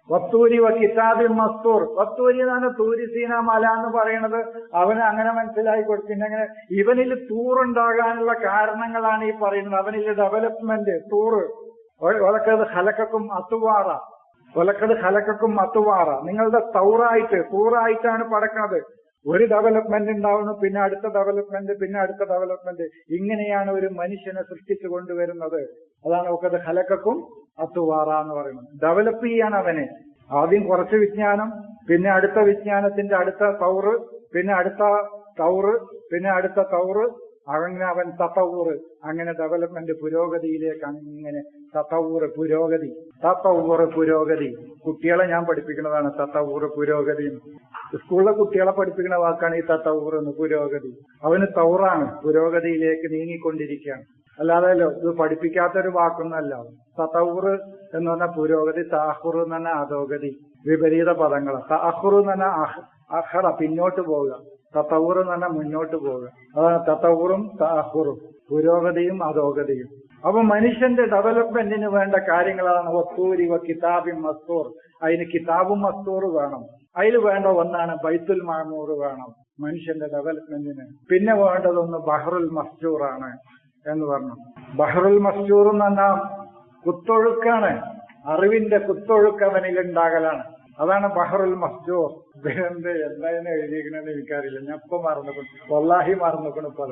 വത്തൂരി വ കിതാബിൻ മസ്തൂർ. വത്തൂരി എന്നാണ് തൂരി സീന മല എന്ന് പറയുന്നത്. അവന് അങ്ങനെ മനസ്സിലായി കൊടുത്തു. പിന്നെ അങ്ങനെ ഇവനിൽ തൂറുണ്ടാകാനുള്ള കാരണങ്ങളാണ് ഈ പറയുന്നത്. അവനിൽ ഡെവലപ്മെന്റ് തൂറ്. ഒലക്കത് ഹലക്കും അത്തുവാറ, ഒലക്കത് ഹലക്കും അത്തുവാറ. നിങ്ങളുടെ തൂറായിട്ടാണ് പടക്കുന്നത്. ഒരു ഡെവലപ്മെന്റ് ഉണ്ടാവുന്നു, പിന്നെ അടുത്ത ഡെവലപ്മെന്റ്, പിന്നെ അടുത്ത ഡെവലപ്മെന്റ്. ഇങ്ങനെയാണ് ഒരു മനുഷ്യനെ സൃഷ്ടിച്ചു കൊണ്ടുവരുന്നത്. അതാണ് ഒക്കത് ഹലക്കും അത്തുവാറ എന്ന് പറയുന്നത്. ഡെവലപ്പ് ചെയ്യാണ് അവനെ. ആദ്യം കുറച്ച് വിജ്ഞാനം, പിന്നെ അടുത്ത വിജ്ഞാനത്തിന്റെ അടുത്ത തൗറ്, പിന്നെ അടുത്ത തൗറ്, പിന്നെ അടുത്ത തൗറ്. അങ്ങനെ അവൻ തത്തവൂറ്. അങ്ങനെ ഡെവലപ്മെന്റ് പുരോഗതിയിലേക്ക് അങ്ങനെ പുരോഗതി. കുട്ടികളെ ഞാൻ പഠിപ്പിക്കുന്നതാണ് തത്തവൂറ് പുരോഗതി. സ്കൂളിലെ കുട്ടികളെ പഠിപ്പിക്കുന്ന വാക്കാണ് ഈ തത്തവൂർ എന്ന്, പുരോഗതി. അവന് തൗറാണ്, പുരോഗതിയിലേക്ക് നീങ്ങിക്കൊണ്ടിരിക്കുകയാണ്. അല്ലാതെ ഇത് പഠിപ്പിക്കാത്തൊരു വാക്കൊന്നല്ല. തത്തവൂറ് എന്ന് പറഞ്ഞാൽ പുരോഗതി, താഹുർ എന്ന് പറഞ്ഞാൽ അധോഗതി. വിപരീത പദങ്ങളാണ്. താഹുർ എന്ന് പറഞ്ഞാൽ അഹറ, പിന്നോട്ട് പോവുക. തത്തവൂർ എന്ന് പറഞ്ഞാൽ മുന്നോട്ട് പോവുക. അതാണ് തത്തവൂറും താഹുറും, പുരോഗതിയും അധോഗതിയും. അപ്പൊ മനുഷ്യന്റെ ഡെവലപ്മെന്റിന് വേണ്ട കാര്യങ്ങളാണ് വത്തൂരി വ കിതാബിൻ മസ്തൂർ. അതിന് കിതാബും മസ്തൂർ വേണം. അതിൽ വേണ്ട ഒന്നാണ് ബൈത്തുൽ മഅമൂർ വേണം മനുഷ്യന്റെ ഡെവലപ്മെന്റിന്. പിന്നെ വേണ്ടതൊന്ന് ബഹറുൽ മസ്ജൂറാണ് എന്ന് പറഞ്ഞു. ബഹറുൽ മസ്ജൂർ എന്ന് പറഞ്ഞാൽ കുത്തൊഴുക്കാണ്. അറിവിന്റെ കുത്തൊഴുക്ക് അവനിൽ ഉണ്ടാകലാണ്. അതാണ് ബഹറുൽ മസ്ജൂർ. എന്തായാലും എഴുതിയിരിക്കണെന്ന് എനിക്കറിയില്ല. ഞാൻ ഇപ്പൊ മറന്നുകൊണ്ട്, വല്ലാഹി മറന്നുകൊണ്ട്. പല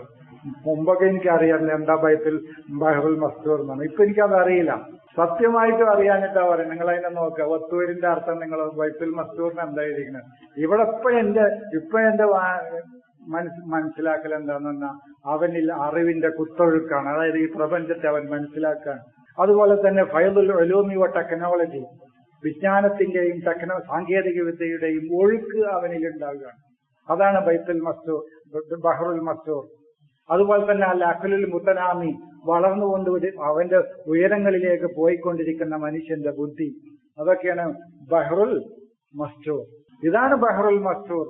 മുമ്പൊക്കെ എനിക്കറിയാറില്ല എന്താ ബഹറുൽ മസ്ജൂർ എന്നാണ്. ഇപ്പൊ എനിക്കത് അറിയില്ല. സത്യമായിട്ടും അറിയാനിട്ടാ പറയും. നിങ്ങൾ അതിനെ നോക്കുക. വത്തൂരിന്റെ അർത്ഥം നിങ്ങൾ ബൈത്തുൽ മസ്ജൂറിന് എന്താ എഴുതിയിരിക്കുന്നത്. ഇവിടെ ഇപ്പൊ എന്റെ മനസ്സിലാക്കൽ എന്താന്ന് പറഞ്ഞാൽ അവനിൽ അറിവിന്റെ കുത്തൊഴുക്കാണ്. അതായത് ഈ പ്രപഞ്ചത്തെ അവൻ മനസ്സിലാക്കാൻ. അതുപോലെ തന്നെ ഫൈദുൽ ഉലൂമി വ ടെക്നോളജി, വിജ്ഞാനത്തിന്റെയും സാങ്കേതിക വിദ്യയുടെയും ഒഴുക്ക് അവനിൽ ഉണ്ടാവുകയാണ്. അതാണ് ബഹറുൽ മസ്ജൂർ. അതുപോലെ തന്നെ അൽ അഖ്ലുൽ മുതനാമി, വളർന്നുകൊണ്ട് അവന്റെ ഉയരങ്ങളിലേക്ക് പോയിക്കൊണ്ടിരിക്കുന്ന മനുഷ്യന്റെ ബുദ്ധി. അതൊക്കെയാണ് ബഹറുൽ മസ്ജൂർ. ഇതാണ് ബഹറുൽ മസ്ജൂർ.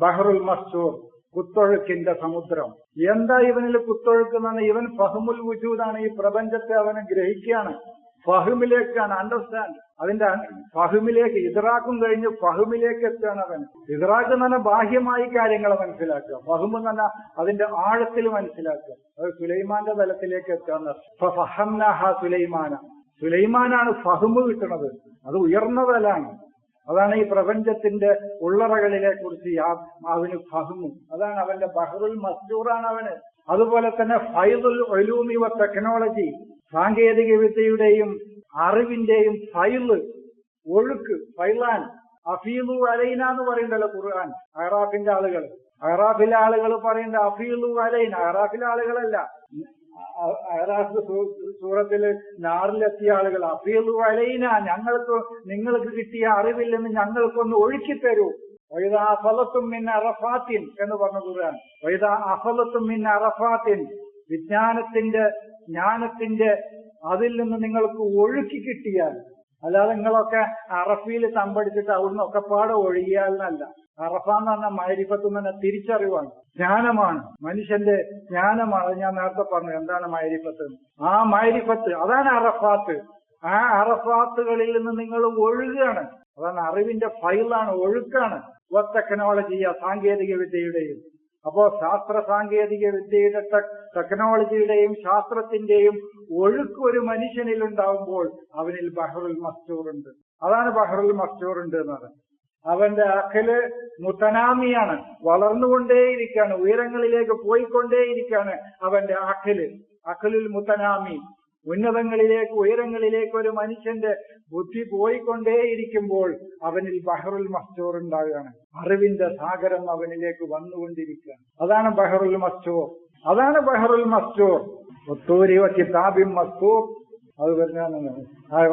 ബഹറുൽ മസ്ജൂർ, കുത്തൊഴുക്കിന്റെ സമുദ്രം. എന്താ ഇവനിൽ കുത്തൊഴുക്കുന്നത്? ഇവൻ ഫഹ്മുൽ വുജൂദാണ്. ഈ പ്രപഞ്ചത്തെ അവന് ഗ്രഹിക്കുകയാണ്. ഫഹ്മിലേക്കാണ്, അണ്ടർസ്റ്റാൻഡ്. അതിന്റെ ഫഹ്മിലേക്ക്, ഇദ്റാഖും കഴിഞ്ഞ് ഫഹ്മിലേക്ക് എത്തുകയാണ് അവൻ. ഇദ്റാഖ് എന്ന് പറഞ്ഞാൽ ബാഹ്യമായി കാര്യങ്ങളെ മനസ്സിലാക്കുക. ഫഹ്മ് എന്ന് പറഞ്ഞാൽ അതിന്റെ ആഴത്തിൽ മനസ്സിലാക്കുക. അത് സുലൈമാന്റെ തലത്തിലേക്ക് എത്തുക. സുലൈമാനാണ് ഫഹ്മ് കിട്ടുന്നത്. അത് ഉയർന്ന തലാണ്. അതാണ് ഈ പ്രപഞ്ചത്തിന്റെ ഉള്ളറകളിലെ കുറിച്ച് അവന് ഫഹ്മു. അതാണ് അവന്റെ ബഹറുൽ മസ്ജൂറാണ് അവന്. അതുപോലെ തന്നെ ഫൈദുൽ ഉലൂമി വ ടെക്നോളജി, സാങ്കേതിക വിദ്യയുടെയും അറിവിന്റെയും ഫൈല്, ഒഴുക്ക്. ഫൈലാൻ അഫീലു അലൈന എന്ന് പറയുന്നല്ലോ ഖുർആൻ. അഹ്റാഫിലെ ആളുകൾ പറയുന്നത് അഫീലു അലൈന. അഹ്റാഫിലെ ആളുകളല്ല, അഹ്റാഫ് സൂറത്തില് നാറിലെത്തിയ ആളുകൾ. അഫീലു അലൈന, നിങ്ങൾക്ക് കിട്ടിയ അറിവില്ലെന്ന് ഞങ്ങൾക്കൊന്ന് ഒഴുക്കിത്തരൂ. വൈദാ അഫലത്തും മിൻ അറഫാത്തിൻ എന്ന് പറഞ്ഞ ഖുർആൻ. വൈദാ അഫലത്തും മിൻ അറഫാത്തിൻ, ജ്ഞാനത്തിന്റെ അതിൽ നിന്ന് നിങ്ങൾക്ക് ഒഴുക്കി കിട്ടിയാൽ. അല്ലാതെ നിങ്ങളൊക്കെ അറഫയിൽ തമ്പടിച്ചിട്ട് അവിടുന്ന് ഒക്കെപ്പാടെ ഒഴുകിയാൽ എന്നല്ല. അറഫ എന്ന് പറഞ്ഞാൽ മഅരിഫത്ത് എന്ന് പറഞ്ഞാൽ തിരിച്ചറിവാണ്, ജ്ഞാനമാണ്, മനുഷ്യന്റെ ജ്ഞാനമാണ്. ഞാൻ നേരത്തെ പറഞ്ഞു എന്താണ് മഅരിഫത്ത്. ആ മഅരിഫത്ത്, അതാണ് അറഫാത്ത്. ആ അറഫാത്തുകളിൽ നിന്ന് നിങ്ങൾ ഒഴുകുകയാണ്. അതാണ് അറിവിന്റെ ഫൈലാണ്, ഒഴുക്കാണ്. ടെക്നോളജി, സാങ്കേതിക വിദ്യയുടെയും. അപ്പോ ശാസ്ത്ര സാങ്കേതിക വിദ്യയുടെ ടെക്നോളജിയുടെയും ശാസ്ത്രത്തിന്റെയും ഒഴുക്ക് ഒരു മനുഷ്യനിൽ ഉണ്ടാവുമ്പോൾ അവനിൽ ബഹറുൽ മസ്ജൂർ ഉണ്ട്. അതാണ് ബഹറുൽ മസ്ജൂർ ഉണ്ട് എന്നത്. അവന്റെ അഖല് മുതനാമിയാണ്, വളർന്നുകൊണ്ടേയിരിക്കുകയാണ്, ഉയരങ്ങളിലേക്ക് പോയിക്കൊണ്ടേയിരിക്കുകയാണ് അവന്റെ അഖലുൽ മുതനാമി. ഉയരങ്ങളിലേക്ക് ഒരു മനുഷ്യന്റെ ബുദ്ധി പോയിക്കൊണ്ടേയിരിക്കുമ്പോൾ അവനിൽ ബഹറുൽ മസ്ജൂർ ഉണ്ടാവുകയാണ്. അറിവിന്റെ സാഗരം അവനിലേക്ക് വന്നുകൊണ്ടിരിക്കുകയാണ്. അതാണ് ബഹറുൽ മസ്ജൂർ. അതാണ് ബഹറുൽ മസ്ജൂർ. വത്തൂരി വ കിതാബിൻ മസ്തൂർ. അത് പറഞ്ഞാൽ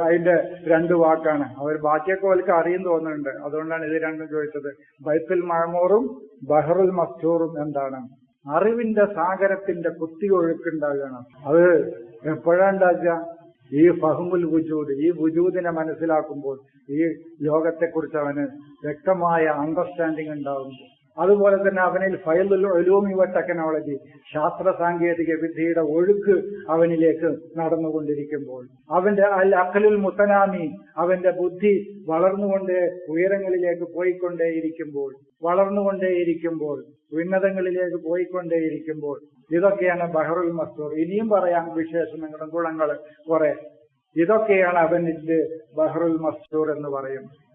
അതിന്റെ രണ്ട് വാക്കാണ്. അവർ ബാക്കിയൊക്കെ അവർക്ക് അറിയും തോന്നുന്നുണ്ട്. അതുകൊണ്ടാണ് ഇത് രണ്ടും ചോദിച്ചത്. ബൈത്തുൽ മഅമൂറും ബഹറുൽ മസ്ജൂറും എന്താണ്? അറിവിന്റെ സാഗരത്തിന്റെ കുത്തിയൊഴുക്കുണ്ടാവുകയാണ്. അത് എപ്പോഴാണ് ഉണ്ടാക്കുക? ഈ ഫഹ്മുൽ വുജൂദ്, ഈ വുജൂദിനെ മനസ്സിലാക്കുമ്പോൾ, ഈ ലോകത്തെക്കുറിച്ച് അവന് വ്യക്തമായ അണ്ടർസ്റ്റാൻഡിങ് ഉണ്ടാകുമ്പോൾ. അതുപോലെ തന്നെ അവനിൽ ഫൈലുൽ ഉലൂമി വ ടെക്നോളജി, ശാസ്ത്ര സാങ്കേതിക വിദ്യയുടെ ഒഴുക്ക് അവനിലേക്ക് നടന്നുകൊണ്ടിരിക്കുമ്പോൾ, അവന്റെ അൽ അഖലുൽ മുത്തനാമി, അവന്റെ ബുദ്ധി വളർന്നുകൊണ്ടേ ഉയരങ്ങളിലേക്ക് പോയിക്കൊണ്ടേയിരിക്കുമ്പോൾ, ഉന്നതങ്ങളിലേക്ക് പോയിക്കൊണ്ടേയിരിക്കുമ്പോൾ, ഇതൊക്കെയാണ് ബഹറുൽ മസ്തൂർ. ഇനിയും പറയാം വിശേഷണങ്ങളും ഗുണങ്ങൾ കുറെ. ഇതൊക്കെയാണ് അവനിൽ ബഹറുൽ മസ്തൂർ എന്ന് പറയുന്നത്.